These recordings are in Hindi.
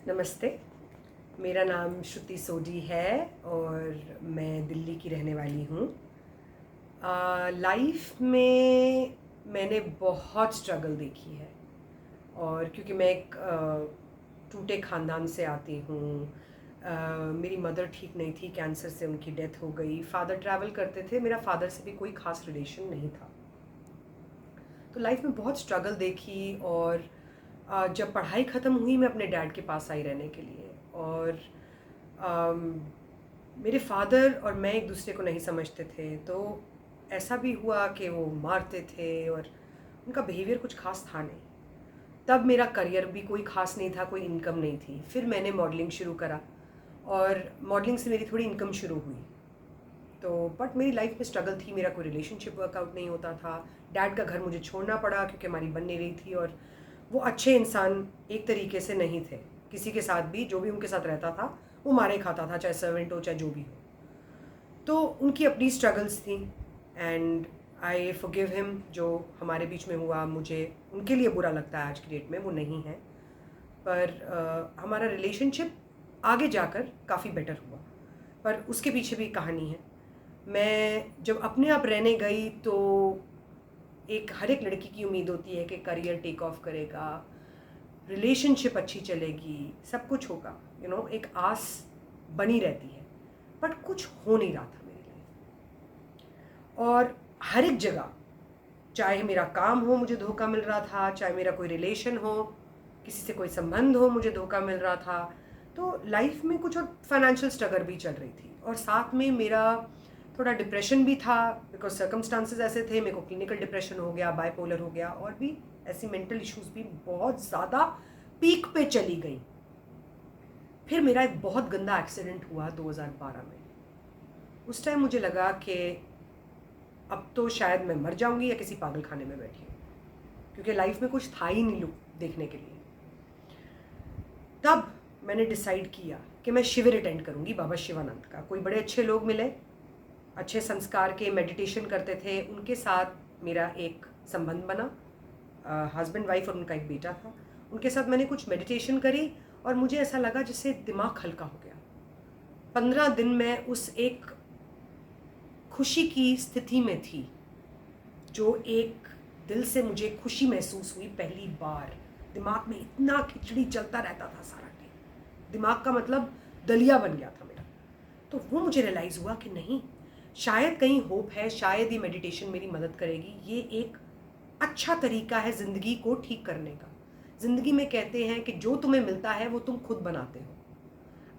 नमस्ते। मेरा नाम श्रुति सोडी है और मैं दिल्ली की रहने वाली हूँ। लाइफ में मैंने बहुत स्ट्रगल देखी है और क्योंकि मैं एक टूटे ख़ानदान से आती हूँ। मेरी मदर ठीक नहीं थी, कैंसर से उनकी डेथ हो गई। फादर ट्रैवल करते थे, मेरा फादर से भी कोई ख़ास रिलेशन नहीं था। तो लाइफ में बहुत स्ट्रगल देखी और जब पढ़ाई ख़त्म हुई मैं अपने डैड के पास आई रहने के लिए और अम, मेरे फादर और मैं एक दूसरे को नहीं समझते थे। तो ऐसा भी हुआ कि वो मारते थे और उनका बिहेवियर कुछ खास था नहीं। तब मेरा करियर भी कोई ख़ास नहीं था, कोई इनकम नहीं थी। फिर मैंने मॉडलिंग शुरू करा और मॉडलिंग से मेरी थोड़ी इनकम शुरू हुई। तो बट मेरी लाइफ में स्ट्रगल थी, मेरा कोई रिलेशनशिप वर्कआउट नहीं होता था। डैड का घर मुझे छोड़ना पड़ा क्योंकि हमारी बन नहीं रही थी और वो अच्छे इंसान एक तरीके से नहीं थे। किसी के साथ भी, जो भी उनके साथ रहता था वो मारे खाता था, चाहे सर्वेंट हो चाहे जो भी हो। तो उनकी अपनी स्ट्रगल्स थी एंड आई फॉरगिव हिम। जो हमारे बीच में हुआ मुझे उनके लिए बुरा लगता है, आज की डेट में वो नहीं है, पर हमारा रिलेशनशिप आगे जाकर काफ़ी बेटर हुआ। पर उसके पीछे भी कहानी है। मैं जब अपने आप रहने गई तो हर एक लड़की की उम्मीद होती है कि करियर टेक ऑफ करेगा, रिलेशनशिप अच्छी चलेगी, सब कुछ होगा, एक आस बनी रहती है। बट कुछ हो नहीं रहा था मेरे लिए और हर एक जगह, चाहे मेरा काम हो मुझे धोखा मिल रहा था, चाहे मेरा कोई रिलेशन हो, किसी से कोई संबंध हो मुझे धोखा मिल रहा था। तो लाइफ में कुछ और फाइनेंशियल स्ट्रगल भी चल रही थी और साथ में मेरा थोड़ा डिप्रेशन भी था बिकॉज सर्कमस्टांसेस ऐसे थे। मेरे को क्लिनिकल डिप्रेशन हो गया, बाइपोलर हो गया और भी ऐसी मेंटल इश्यूज भी बहुत ज़्यादा पीक पे चली गई। फिर मेरा एक बहुत गंदा एक्सीडेंट हुआ 2012 में। उस टाइम मुझे लगा कि अब तो शायद मैं मर जाऊंगी या किसी पागल खाने में बैठी हूँ, क्योंकि लाइफ में कुछ था ही नहीं देखने के लिए। तब मैंने डिसाइड किया कि मैं शिविर अटेंड करूंगी बाबा शिवानंद का। कोई बड़े अच्छे लोग मिले, अच्छे संस्कार के, मेडिटेशन करते थे, उनके साथ मेरा एक संबंध बना। हस्बैंड वाइफ और उनका एक बेटा था। उनके साथ मैंने कुछ मेडिटेशन करी और मुझे ऐसा लगा जैसे दिमाग हल्का हो गया। 15 दिन मैं उस एक खुशी की स्थिति में थी, जो एक दिल से मुझे खुशी महसूस हुई पहली बार। दिमाग में इतना खिचड़ी चलता रहता था सारा टाइम, दिमाग का मतलब दलिया बन गया था मेरा। तो वो मुझे रियलाइज़ हुआ कि नहीं, शायद कहीं होप है, शायद ये मेडिटेशन मेरी मदद करेगी। ये एक अच्छा तरीका है ज़िंदगी को ठीक करने का। ज़िंदगी में कहते हैं कि जो तुम्हें मिलता है वो तुम खुद बनाते हो।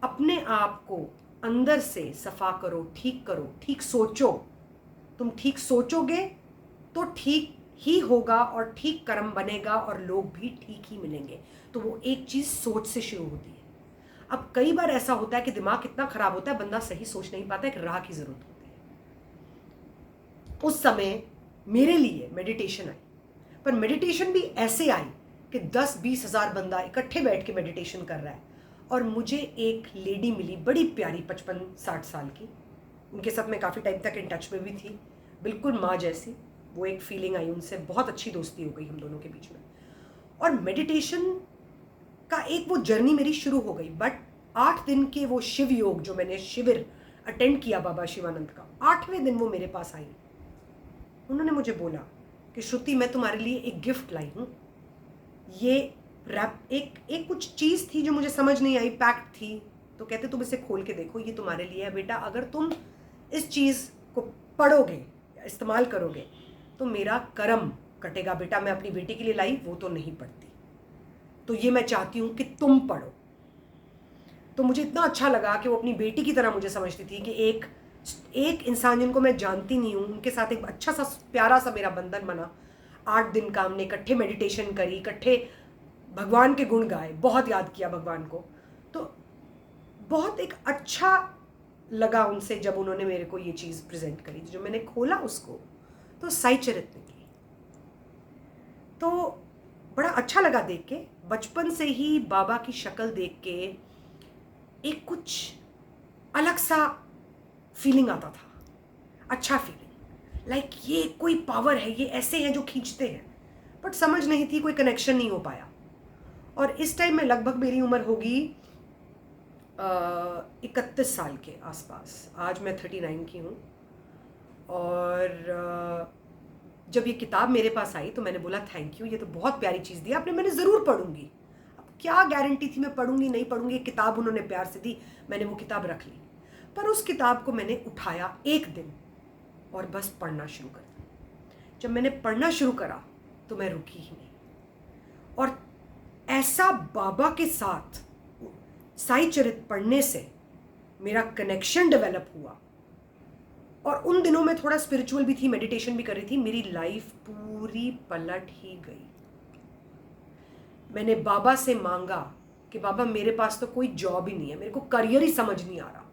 अपने आप को अंदर से सफ़ा करो, ठीक करो, ठीक सोचो। तुम ठीक सोचोगे तो ठीक ही होगा और ठीक कर्म बनेगा और लोग भी ठीक ही मिलेंगे। तो वो एक चीज़ सोच से शुरू होती है। अब कई बार ऐसा होता है कि दिमाग इतना ख़राब होता है, बंदा सही सोच नहीं पाता, एक राह की ज़रूरत होती है। उस समय मेरे लिए मेडिटेशन आई, पर मेडिटेशन भी ऐसे आई कि 10-20 हज़ार बंदा इकट्ठे बैठ के मेडिटेशन कर रहा है और मुझे एक लेडी मिली, बड़ी प्यारी, 55-60 साल की। उनके साथ मैं काफ़ी टाइम तक इन टच में भी थी, बिल्कुल माँ जैसी। वो एक फीलिंग आई उनसे, बहुत अच्छी दोस्ती हो गई हम दोनों के बीच में और मेडिटेशन का एक वो जर्नी मेरी शुरू हो गई। बट 8 दिन के वो शिव योग जो मैंने शिविर अटेंड किया बाबा शिवानंद का, 8वें दिन वो मेरे पास आई। उन्होंने मुझे बोला कि श्रुति, मैं तुम्हारे लिए एक गिफ्ट लाई हूँ। ये रैप एक कुछ चीज़ थी जो मुझे समझ नहीं आई, पैक्ड थी। तो कहते तुम इसे खोल के देखो, ये तुम्हारे लिए है बेटा। अगर तुम इस चीज़ को पढ़ोगे या इस्तेमाल करोगे तो मेरा कर्म कटेगा बेटा। मैं अपनी बेटी के लिए लाई, वो तो नहीं पढ़ती, तो ये मैं चाहती हूँ कि तुम पढ़ो। तो मुझे इतना अच्छा लगा कि वो अपनी बेटी की तरह मुझे समझती थी कि एक इंसान जिनको मैं जानती नहीं हूँ, उनके साथ एक अच्छा सा प्यारा सा मेरा बंधन बना। 8 दिन का हमने इकट्ठे मेडिटेशन करी, इकट्ठे भगवान के गुण गाए, बहुत याद किया भगवान को। तो बहुत एक अच्छा लगा उनसे जब उन्होंने मेरे को ये चीज़ प्रेजेंट करी। जो मैंने खोला उसको तो साई चरित निकली। तो बड़ा अच्छा लगा देख के। बचपन से ही बाबा की शक्ल देख के एक कुछ अलग सा फीलिंग आता था, अच्छा फीलिंग, लाइक ये कोई पावर है, ये ऐसे हैं जो खींचते हैं। बट समझ नहीं थी, कोई कनेक्शन नहीं हो पाया। और इस टाइम में लगभग मेरी उम्र होगी 31 साल के आसपास। आज मैं 39 की हूँ। और जब ये किताब मेरे पास आई तो मैंने बोला थैंक यू, ये तो बहुत प्यारी चीज़ दी आपने, मैंने ज़रूर पढ़ूंगी। अब क्या गारंटी थी मैं पढ़ूंगी नहीं पढ़ूंगी, किताब उन्होंने प्यार से दी, मैंने वो किताब रख ली। पर उस किताब को मैंने उठाया एक दिन और बस पढ़ना शुरू कर दिया। जब मैंने पढ़ना शुरू करा तो मैं रुकी ही नहीं। और ऐसा बाबा के साथ साई चरित पढ़ने से मेरा कनेक्शन डेवलप हुआ। और उन दिनों में थोड़ा स्पिरिचुअल भी थी, मेडिटेशन भी कर रही थी, मेरी लाइफ पूरी पलट ही गई। मैंने बाबा से मांगा कि बाबा मेरे पास तो कोई जॉब ही नहीं है, मेरे को करियर ही समझ नहीं आ रहा,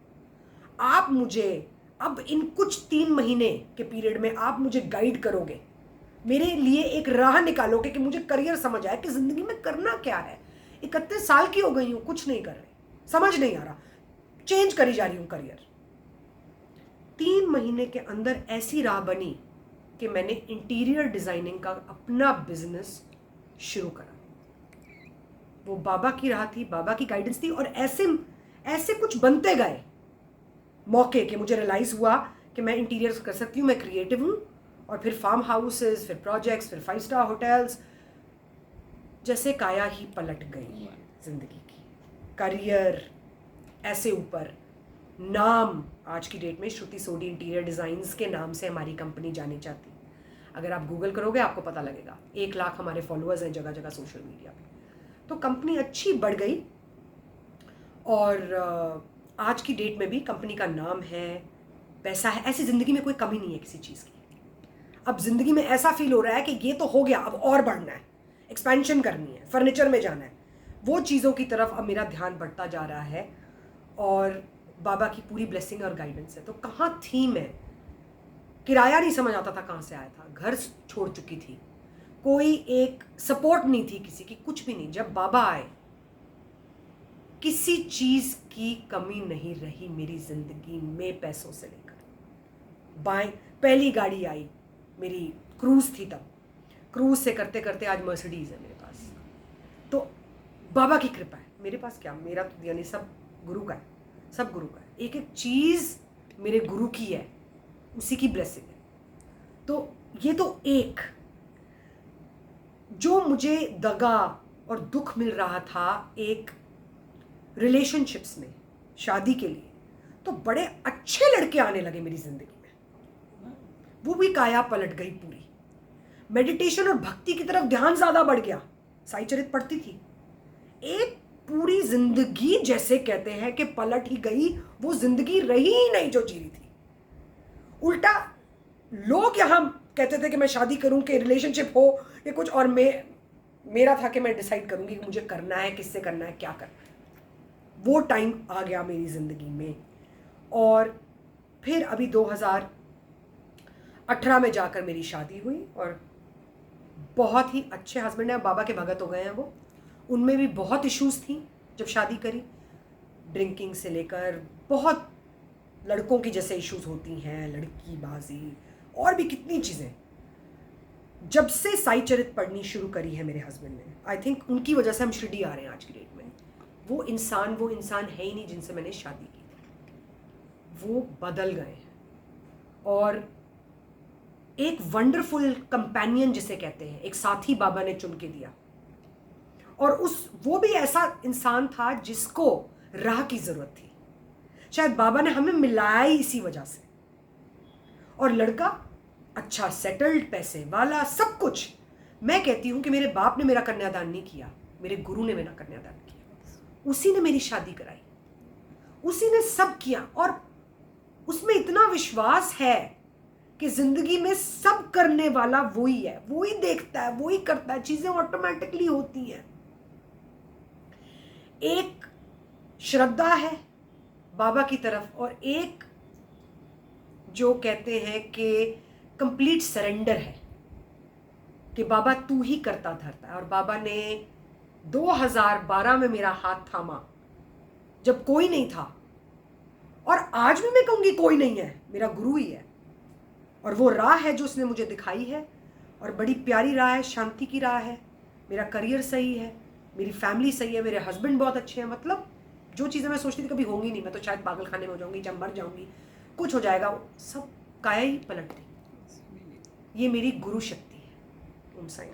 आप मुझे अब इन कुछ 3 महीने के पीरियड में आप मुझे गाइड करोगे, मेरे लिए एक राह निकालोगे कि मुझे करियर समझ आए कि ज़िंदगी में करना क्या है। 31 साल की हो गई हूँ, कुछ नहीं कर रही, समझ नहीं आ रहा, चेंज करी जा रही हूँ करियर। 3 महीने के अंदर ऐसी राह बनी कि मैंने इंटीरियर डिज़ाइनिंग का अपना बिजनेस शुरू करा। वो बाबा की राह थी, बाबा की गाइडेंस थी। और ऐसे कुछ बनते गए मौके कि मुझे रियलाइज़ हुआ कि मैं इंटीरियर कर सकती हूँ, मैं क्रिएटिव हूँ। और फिर फार्म हाउसेस, फिर प्रोजेक्ट्स, फिर 5 स्टार होटल्स, जैसे काया ही पलट गई ज़िंदगी की। करियर ऐसे ऊपर, नाम आज की डेट में श्रुति सोडी इंटीरियर डिज़ाइंस के नाम से हमारी कंपनी जानी जाती है। अगर आप गूगल करोगे आपको पता लगेगा, 1 लाख हमारे फॉलोअर्स हैं जगह जगह सोशल मीडिया पे। तो कंपनी अच्छी बढ़ गई और आज की डेट में भी कंपनी का नाम है, पैसा है, ऐसी ज़िंदगी में कोई कमी नहीं है किसी चीज़ की। अब ज़िंदगी में ऐसा फील हो रहा है कि ये तो हो गया, अब और बढ़ना है, एक्सपेंशन करनी है, फर्नीचर में जाना है, वो चीज़ों की तरफ अब मेरा ध्यान बढ़ता जा रहा है। और बाबा की पूरी ब्लेसिंग और गाइडेंस है। तो कहाँ थी मैं, किराया नहीं समझ आता था कहाँ से आया था, घर छोड़ चुकी थी, कोई एक सपोर्ट नहीं थी किसी की, कुछ भी नहीं। जब बाबा आए किसी चीज़ की कमी नहीं रही मेरी ज़िंदगी में, पैसों से लेकर पहली गाड़ी आई मेरी, क्रूज़ थी तब, क्रूज़ से करते करते आज मर्सिडीज़ है मेरे पास। तो बाबा की कृपा है मेरे पास, क्या मेरा तो यानी सब गुरु का है, सब गुरु का है, एक एक चीज़ मेरे गुरु की है, उसी की ब्लेसिंग है। तो ये तो एक जो मुझे दगा और दुख मिल रहा था एक रिलेशनशिप्स में, शादी के लिए, तो बड़े अच्छे लड़के आने लगे मेरी ज़िंदगी में, वो भी काया पलट गई पूरी। मेडिटेशन और भक्ति की तरफ ध्यान ज़्यादा बढ़ गया, साई चरित पढ़ती थी, एक पूरी जिंदगी जैसे कहते हैं कि पलट ही गई, वो जिंदगी रही ही नहीं जो जी रही थी। उल्टा लोग यहाँ कहते थे कि मैं शादी करूं, कि रिलेशनशिप हो या कुछ, और मेरा था कि मैं डिसाइड करूंगी कि मुझे करना है, किससे करना है, क्या करना है। वो टाइम आ गया मेरी ज़िंदगी में। और फिर अभी 2018 में जाकर मेरी शादी हुई और बहुत ही अच्छे हस्बैंड हैं, बाबा के भगत हो गए हैं वो। उनमें भी बहुत इश्यूज़ थी जब शादी करी, ड्रिंकिंग से लेकर बहुत लड़कों की जैसे इश्यूज़ होती हैं, लड़की बाजी और भी कितनी चीज़ें। जब से साई चरित पढ़नी शुरू करी है मेरे हस्बैंड ने, आई थिंक उनकी वजह से हम शिरडी आ रहे हैं आज की डेट में। वो इंसान है ही नहीं जिनसे मैंने शादी की थी, वो बदल गए हैं। और एक वंडरफुल कंपेनियन जिसे कहते हैं, एक साथी बाबा ने चुन के दिया। और वो भी ऐसा इंसान था जिसको राह की ज़रूरत थी, शायद बाबा ने हमें मिलाया ही इसी वजह से। और लड़का अच्छा सेटल्ड, पैसे वाला, सब कुछ। मैं कहती हूँ कि मेरे बाप ने मेरा कन्यादान नहीं किया, मेरे गुरु ने मेरा कन्यादान किया, उसी ने मेरी शादी कराई, उसी ने सब किया। और उसमें इतना विश्वास है कि ज़िंदगी में सब करने वाला वही है, वही देखता है, वही करता है, चीज़ें ऑटोमेटिकली होती हैं। एक श्रद्धा है बाबा की तरफ और एक जो कहते हैं कि कंप्लीट सरेंडर है कि बाबा तू ही करता धरता है। और बाबा ने 2012 में मेरा हाथ थामा जब कोई नहीं था, और आज भी मैं कहूँगी कोई नहीं है, मेरा गुरु ही है। और वो राह है जो उसने मुझे दिखाई है, और बड़ी प्यारी राह है, शांति की राह है। मेरा करियर सही है, मेरी फैमिली सही है, मेरे हस्बैंड बहुत अच्छे हैं, मतलब जो चीज़ें मैं सोचती थी कभी होंगी नहीं, मैं तो शायद पागल खाने में हो जाऊंगी, जब मर जाऊंगी, कुछ हो जाएगा, सब काया ही पलट दी। ये मेरी गुरु शक्ति है। ओम साईं।